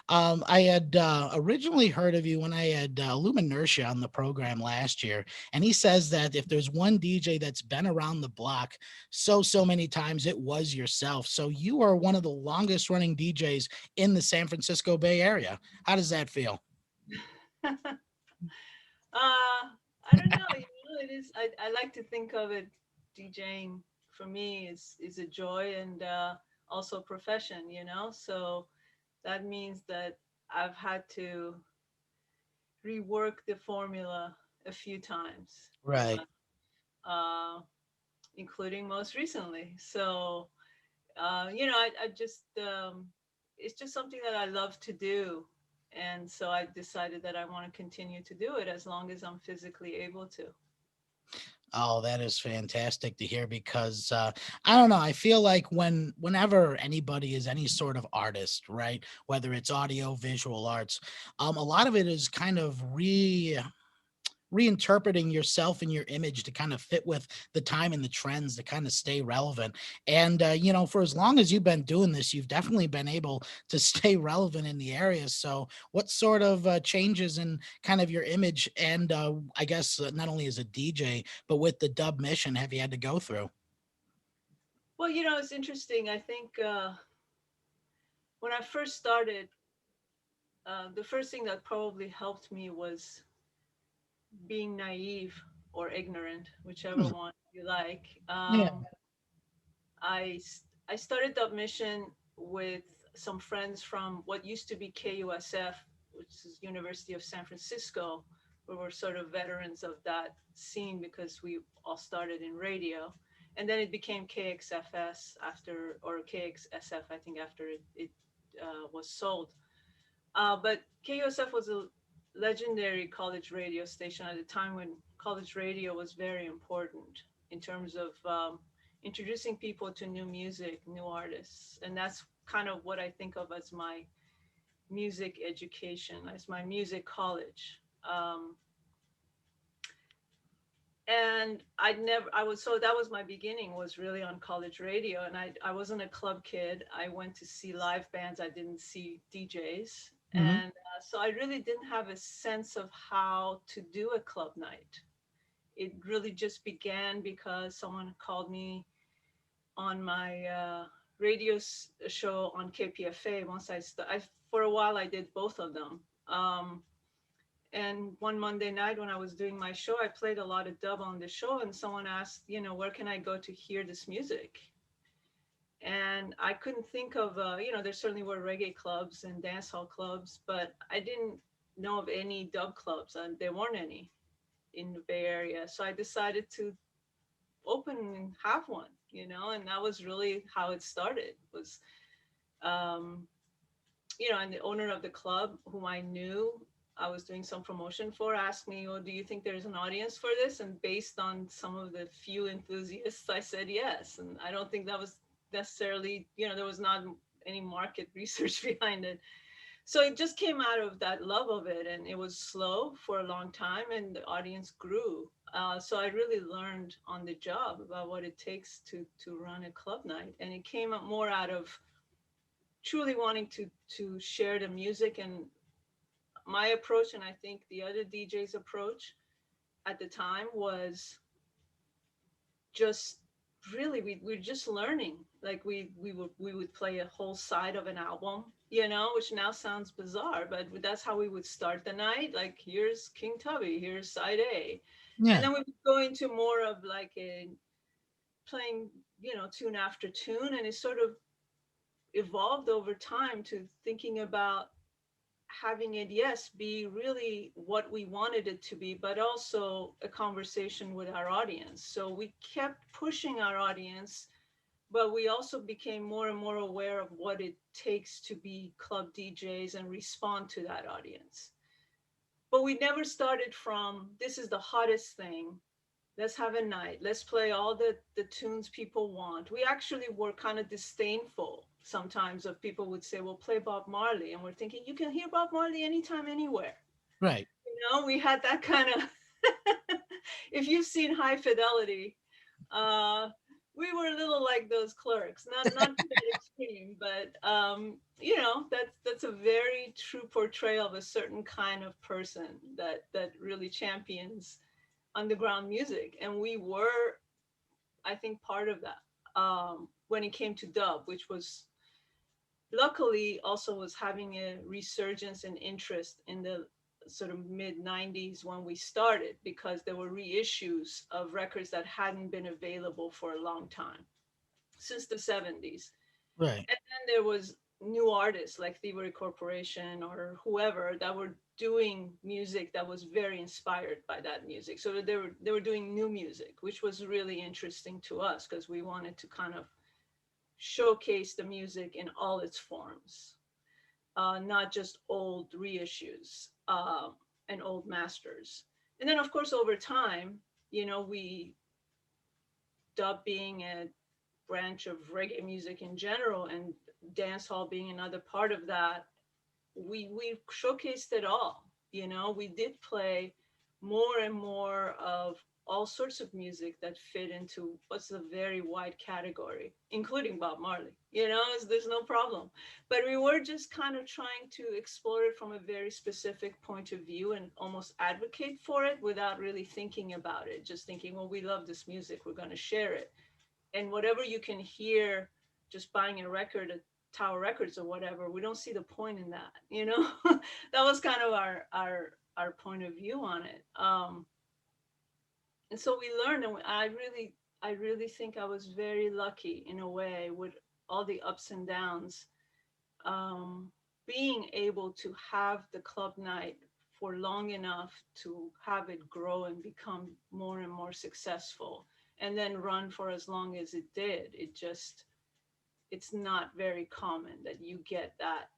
I had originally heard of you when I had Luminertia on the program last year, and he says that if there's one DJ that's been around the block so many times, it was yourself. So you are one of the longest running DJs in the San Francisco Bay Area. How does that feel? I don't know. It is. I like to think of it. DJing for me is a joy and also a profession. So that means that I've had to rework the formula a few times in Right. my, uh, including most recently. So I just it's just something that I love to do. And so I decided that I want to continue to do it as long as I'm physically able to. Oh, that is fantastic to hear because I don't know. I feel like whenever anybody is any sort of artist, right? Whether it's audio, visual arts, a lot of it is kind of reinterpreting yourself and your image to kind of fit with the time and the trends to kind of stay relevant. And for as long as you've been doing this, you've definitely been able to stay relevant in the area. So what sort of changes in kind of your image and I guess not only as a DJ but with the dub mission have you had to go through? Well, it's interesting. I think when I first started, the first thing that probably helped me was being naive or ignorant, whichever Hmm. one you like. Yeah. I started Dub Mission with some friends from what used to be KUSF, which is University of San Francisco, where we're sort of veterans of that scene because we all started in radio. And then it became KXFS after, or KXSF, I think, after it was sold. But KUSF was a legendary college radio station at a time when college radio was very important in terms of introducing people to new music, new artists. And that's kind of what I think of as my music education, as my music college. And that was my beginning, was really on college radio. And I wasn't a club kid. I went to see live bands, I didn't see DJs. Hmm. And so I really didn't have a sense of how to do a club night. It really just began because someone called me on my show on KPFA. For a while I did both of them. And one Monday night when I was doing my show, I played a lot of dub on the show, and someone asked, where can I go to hear this music? And I couldn't think of, there certainly were reggae clubs and dancehall clubs, but I didn't know of any dub clubs, and there weren't any in the Bay Area. So I decided to open and have one, and that was really how it started. Was um, and the owner of the club, whom I knew I was doing some promotion for, asked me, "Oh, do you think there's an audience for this?" And based on some of the few enthusiasts, I said yes. And I don't think that was necessarily, there was not any market research behind it. So it just came out of that love of it, and it was slow for a long time, and the audience grew. So I really learned on the job about what it takes to run a club night, and it came up more out of truly wanting to share the music. And my approach, and I think the other DJ's approach at the time, was just really we're just learning. Like we would play a whole side of an album, which now sounds bizarre, but that's how we would start the night. Like, here's King Tubby, here's side A. And Yeah. then we would go into more of like a playing, tune after tune, and it sort of evolved over time to thinking about having it, yes, be really what we wanted it to be, but also a conversation with our audience. So we kept pushing our audience, but we also became more and more aware of what it takes to be club DJs and respond to that audience. But we never started from, this is the hottest thing, let's have a night, let's play all the tunes people want. We actually were kind of disdainful sometimes of people would say, well, play Bob Marley, and we're thinking, you can hear Bob Marley anytime, anywhere. Right. We had that kind of if you've seen High Fidelity, uh we were a little like those clerks, not to that extreme, but you know, that's a very true portrayal of a certain kind of person that really champions underground music, and we were, I think, part of that when it came to dub, which was luckily also was having a resurgence and interest in the sort of mid 90s when we started, because there were reissues of records that hadn't been available for a long time, since the 70s. Right. And then there was new artists like Thievery Corporation or whoever that were doing music that was very inspired by that music. So they were doing new music, which was really interesting to us because we wanted to kind of showcase the music in all its forms, not just old reissues and old masters. And then, of course, over time, you know, we dub being a branch of reggae music in general, and dancehall being another part of that, we showcased it all. You know, we did play more and more of all sorts of music that fit into what's a very wide category, including Bob Marley. You know, there's no problem. But we were just kind of trying to explore it from a very specific point of view and almost advocate for it without really thinking about it. Just thinking, well, we love this music, we're going to share it. And whatever you can hear just buying a record at Tower Records or whatever, we don't see the point in that, you know. That was kind of our point of view on it. And so we learned, and I really think I was very lucky in a way with all the ups and downs, um, being able to have the club night for long enough to have it grow and become more and more successful, and then run for as long as it did. It's not very common that you get that.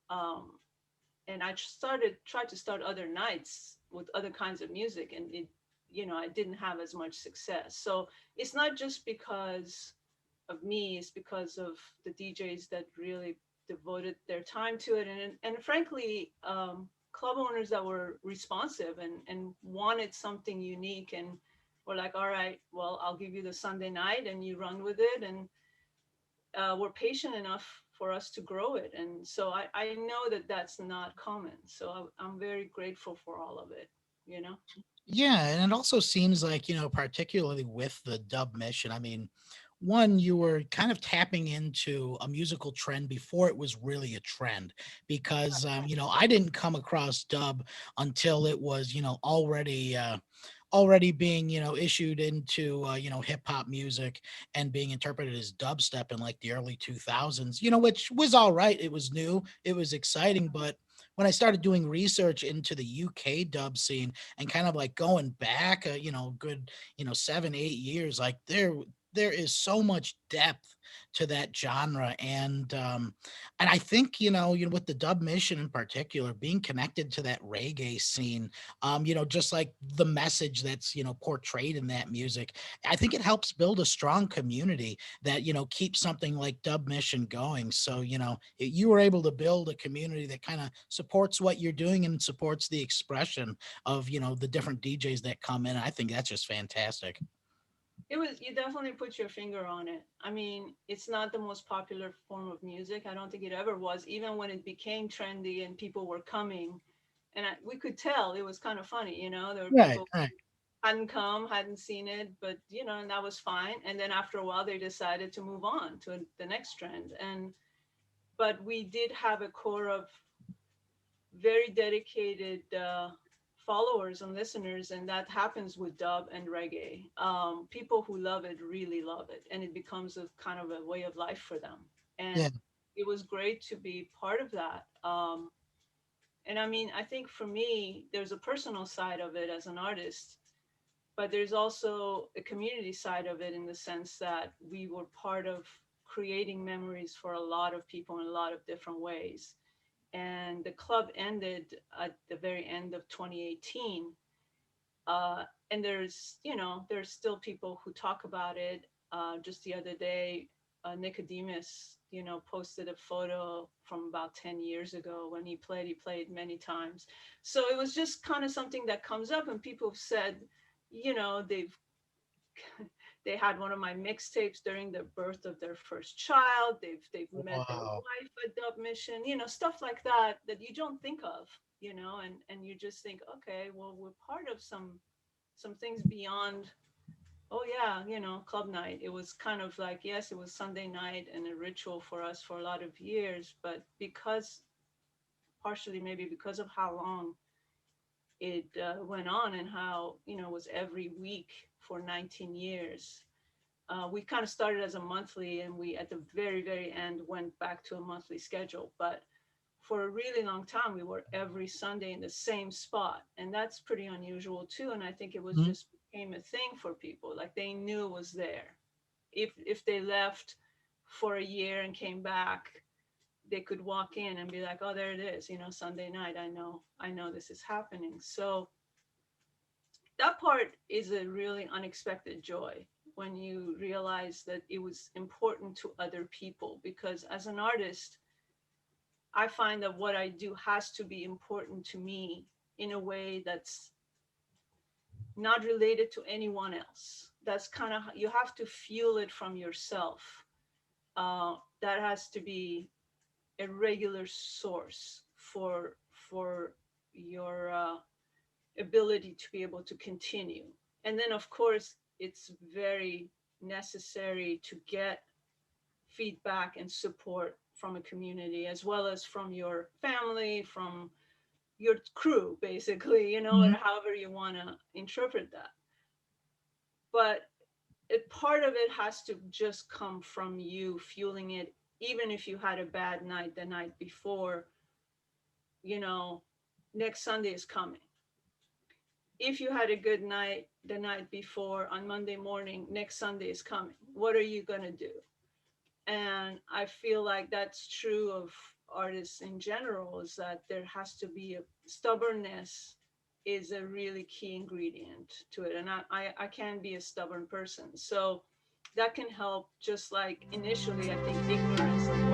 Um, and I tried to start other nights with other kinds of music, and it, you know, I didn't have as much success. So it's not just because of me, it's because of the DJs that really devoted their time to it, and frankly, club owners that were responsive and wanted something unique, and were like, all right, well, I'll give you the Sunday night and you run with it, and were patient enough for us to grow it. And so I know that that's not common, so I'm very grateful for all of it, you know. Yeah, and it also seems like, particularly with the dub mission, I mean, one, you were kind of tapping into a musical trend before it was really a trend because, I didn't come across dub until it was, already being, issued into, hip hop music and being interpreted as dubstep in like the early 2000s, which was all right. It was new, it was exciting, but when I started doing research into the UK dub scene and kind of like going back, good, 7, 8 years, like there is so much depth to that genre, and I think with the dub mission in particular, being connected to that reggae scene, just like the message that's portrayed in that music, I think it helps build a strong community that keeps something like dub mission going. So you were able to build a community that kind of supports what you're doing and supports the expression of the different DJs that come in. I think that's just fantastic. It was, you definitely put your finger on it. I mean, it's not the most popular form of music. I don't think it ever was, even when it became trendy and people were coming. And we could tell it was kind of funny, you know. There were Right, people right. hadn't come, hadn't seen it, but you know, and that was fine. And then after a while, they decided to move on to the next trend. And but we did have a core of very dedicated followers and listeners, and that happens with dub and reggae. People who love it really love it, and it becomes a kind of a way of life for them. Yeah. And it was great to be part of that. And I mean, I think for me, there's a personal side of it as an artist, but there's also a community side of it in the sense that we were part of creating memories for a lot of people in a lot of different ways. And the club ended at the very end of 2018. And there's still people who talk about it. Just the other day, Nicodemus, posted a photo from about 10 years ago when he played many times. So it was just kind of something that comes up, and people have said, they've They had one of my mixtapes during the birth of their first child. They've met their Wow. wife at Dub Mission, stuff like that that you don't think of, and you just think, okay, well, we're part of some things beyond, oh yeah, club night. It was kind of like, yes, it was Sunday night and a ritual for us for a lot of years, but because partially maybe because of how long it went on, and how it was every week for 19 years. We kind of started as a monthly, and we at the very very end went back to a monthly schedule, but for a really long time we were every Sunday in the same spot, and that's pretty unusual too. And I think it was Mhm. just became a thing for people, like they knew it was there. If they left for a year and came back, they could walk in and be like, oh, there it is, Sunday night. I know this is happening. So that part is a really unexpected joy when you realize that it was important to other people, because as an artist, I find that what I do has to be important to me in a way that's not related to anyone else. That's kind of, you have to feel it from yourself. That has to be a regular source for your ability to be able to continue. And then, of course, it's very necessary to get feedback and support from a community, as well as from your family, from your crew, basically, or Mhm. however you want to interpret that. But part of it has to just come from you fueling it, even if you had a bad night the night before. you know Next Sunday is coming. If you had a good night the night before, on Monday morning, next Sunday is coming. What are you going to do? And I feel like that's true of artists in general, is that there has to be a stubbornness is a really key ingredient to it. And I can be a stubborn person. So that can help, just like initially, I think ignorance of